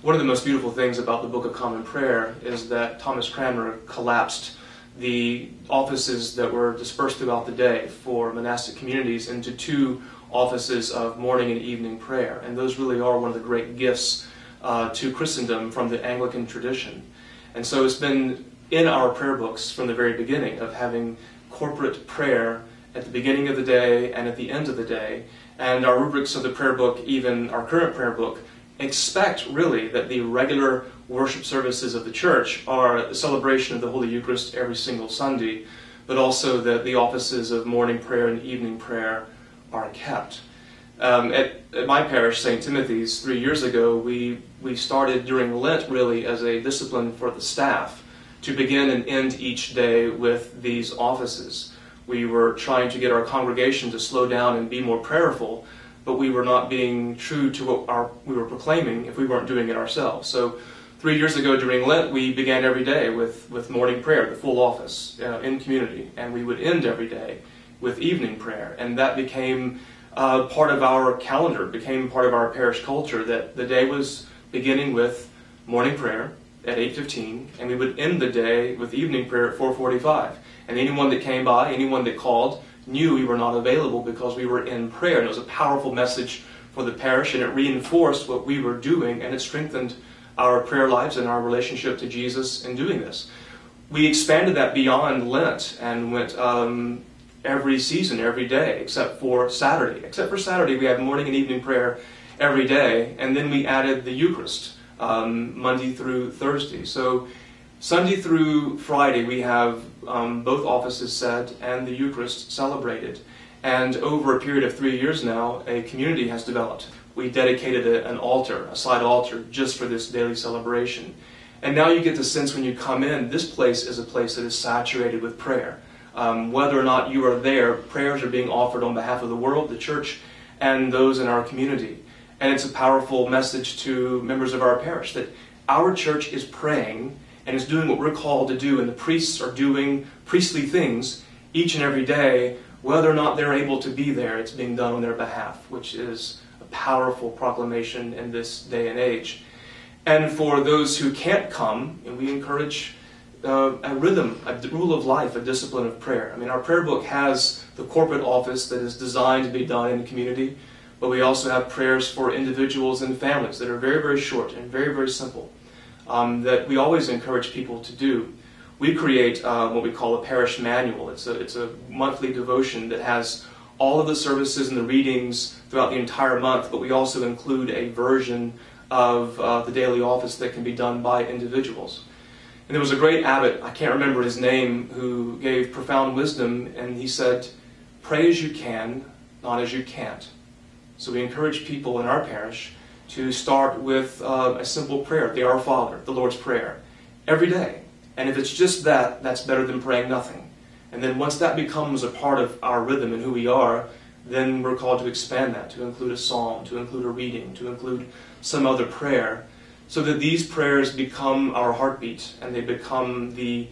One of the most beautiful things about the Book of Common Prayer is that Thomas Cranmer collapsed the offices that were dispersed throughout the day for monastic communities into two offices of morning and evening prayer. And those really are one of the great gifts to Christendom from the Anglican tradition. And so it's been in our prayer books from the very beginning of having corporate prayer at the beginning of the day and at the end of the day. And our rubrics of the prayer book, even our current prayer book, expect really that the regular worship services of the church are the celebration of the Holy Eucharist every single Sunday, but also that the offices of morning prayer and evening prayer are kept. At my parish, St. Timothy's, 3 years ago, we started during Lent really as a discipline for the staff to begin and end each day with these offices. We were trying to get our congregation to slow down and be more prayerful, but we were not being true to what we were proclaiming if we weren't doing it ourselves. So 3 years ago during Lent, we began every day with morning prayer, the full office in community, and we would end every day with evening prayer. And that became part of our calendar, became part of our parish culture, that the day was beginning with morning prayer at 8:15, and we would end the day with evening prayer at 4:45. And anyone that came by, anyone that called, knew we were not available because we were in prayer. And it was a powerful message for the parish, and it reinforced what we were doing, and it strengthened our prayer lives and our relationship to Jesus in doing this. We expanded that beyond Lent and went every season, every day, except for Saturday. Except for Saturday, we had morning and evening prayer every day, and then we added the Eucharist Monday through Thursday. So Sunday through Friday, we have both offices said and the Eucharist celebrated. And over a period of 3 years now, a community has developed. We dedicated an altar, a side altar, just for this daily celebration. And now you get the sense when you come in, this place is a place that is saturated with prayer. Whether or not you are there, prayers are being offered on behalf of the world, the church, and those in our community. And it's a powerful message to members of our parish that our church is praying and is doing what we're called to do, and the priests are doing priestly things each and every day. Whether or not they're able to be there, it's being done on their behalf, which is a powerful proclamation in this day and age. And for those who can't come, and we encourage a rhythm, a rule of life, a discipline of prayer. I mean, our prayer book has the corporate office that is designed to be done in the community, but we also have prayers for individuals and families that are very, very short and very, very simple, that we always encourage people to do. We create what we call a parish manual. It's a monthly devotion that has all of the services and the readings throughout the entire month, but we also include a version of the daily office that can be done by individuals. And there was a great abbot, I can't remember his name, who gave profound wisdom, and he said, "Pray as you can, not as you can't." So we encourage people in our parish to start with a simple prayer, the Our Father, the Lord's Prayer, every day. And if it's just that, that's better than praying nothing. And then once that becomes a part of our rhythm and who we are, then we're called to expand that, to include a psalm, to include a reading, to include some other prayer, so that these prayers become our heartbeat and they become the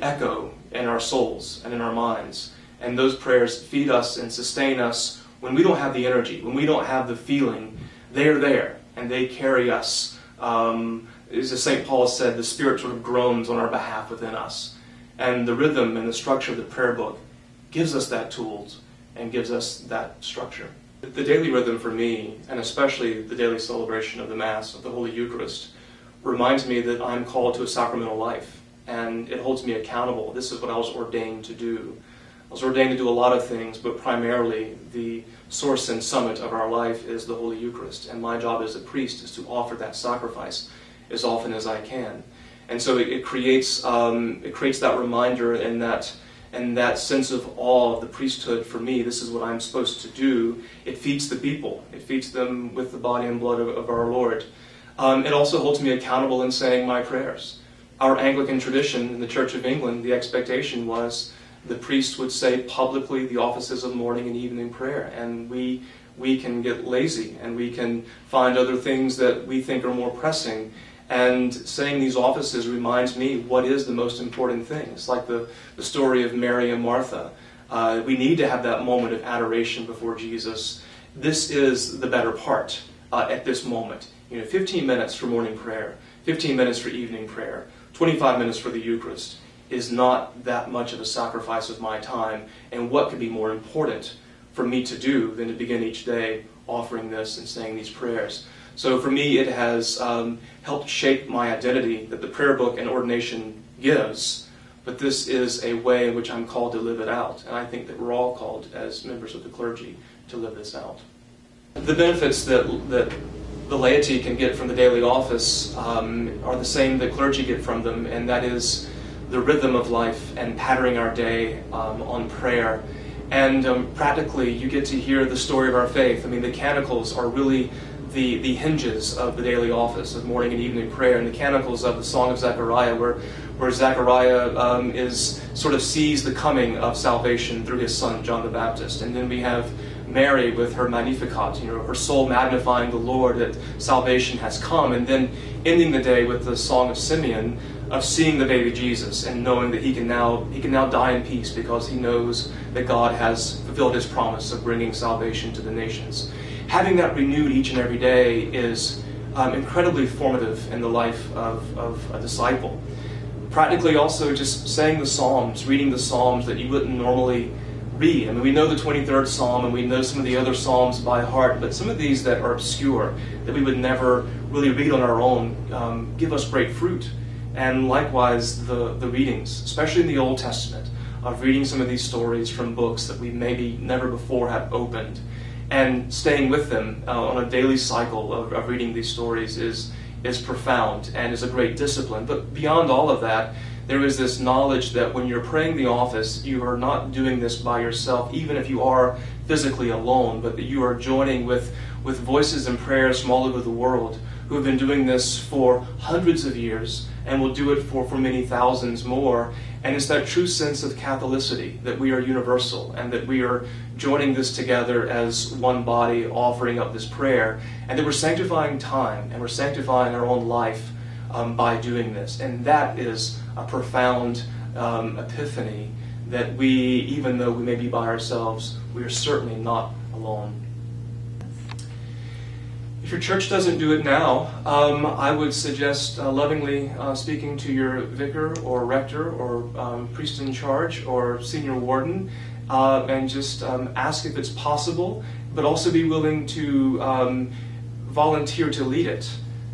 echo in our souls and in our minds. And those prayers feed us and sustain us when we don't have the energy, when we don't have the feeling. They are there and they carry us. As St. Paul said, the Spirit sort of groans on our behalf within us. And the rhythm and the structure of the prayer book gives us that tools and gives us that structure. The daily rhythm for me, and especially the daily celebration of the Mass, of the Holy Eucharist, reminds me that I'm called to a sacramental life, and it holds me accountable. This is what I was ordained to do. I was ordained to do a lot of things, but primarily the source and summit of our life is the Holy Eucharist, and my job as a priest is to offer that sacrifice as often as I can. And so it creates that reminder and that sense of awe of the priesthood. For me, this is what I'm supposed to do. It feeds the people. It feeds them with the body and blood of our Lord. It also holds me accountable in saying my prayers. Our Anglican tradition in the Church of England, the expectation was the priest would say publicly the offices of morning and evening prayer. And we can get lazy and we can find other things that we think are more pressing. And saying these offices reminds me what is the most important thing. It's like the story of Mary and Martha. We need to have that moment of adoration before Jesus. This is the better part at this moment. 15 minutes for morning prayer, 15 minutes for evening prayer, 25 minutes for the Eucharist is not that much of a sacrifice of my time, and what could be more important for me to do than to begin each day offering this and saying these prayers. So for me, it has helped shape my identity that the prayer book and ordination gives, but this is a way in which I'm called to live it out, and I think that we're all called as members of the clergy to live this out. The benefits that the laity can get from the daily office are the same that clergy get from them, and that is the rhythm of life and patterning our day on prayer. And practically, you get to hear the story of our faith. I mean, the canticles are really the hinges of the daily office of morning and evening prayer, and the canticles of the Song of Zechariah, where Zechariah sort of sees the coming of salvation through his son John the Baptist. And then we have Mary with her Magnificat, her soul magnifying the Lord that salvation has come, and then ending the day with the Song of Simeon of seeing the baby Jesus and knowing that he can now die in peace because he knows that God has fulfilled his promise of bringing salvation to the nations. Having that renewed each and every day is incredibly formative in the life of a disciple. Practically also just saying the Psalms, reading the Psalms that you wouldn't normally read. I mean, we know the 23rd Psalm and we know some of the other Psalms by heart, but some of these that are obscure, that we would never really read on our own, give us great fruit. And likewise, the readings, especially in the Old Testament, of reading some of these stories from books that we maybe never before have opened, and staying with them on a daily cycle of reading these stories is profound and is a great discipline. But beyond all of that, there is this knowledge that when you're praying the office, you are not doing this by yourself, even if you are physically alone, but that you are joining with voices and prayers from all over the world who have been doing this for hundreds of years and will do it for many thousands more. And it's that true sense of Catholicity, that we are universal and that we are joining this together as one body, offering up this prayer, and that we're sanctifying time and we're sanctifying our own life by doing this. And that is a profound epiphany that we, even though we may be by ourselves, we are certainly not alone. If your church doesn't do it now, I would suggest lovingly speaking to your vicar or rector or priest in charge or senior warden and just ask if it's possible, but also be willing to volunteer to lead it.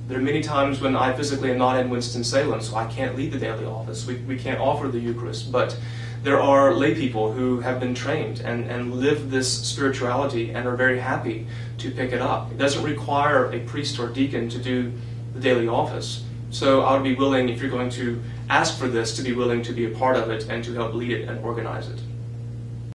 There are many times when I physically am not in Winston-Salem, so I can't lead the daily office. We can't offer the Eucharist, but there are lay people who have been trained and live this spirituality and are very happy to pick it up. It doesn't require a priest or deacon to do the daily office. So I would be willing, if you're going to ask for this, to be willing to be a part of it and to help lead it and organize it.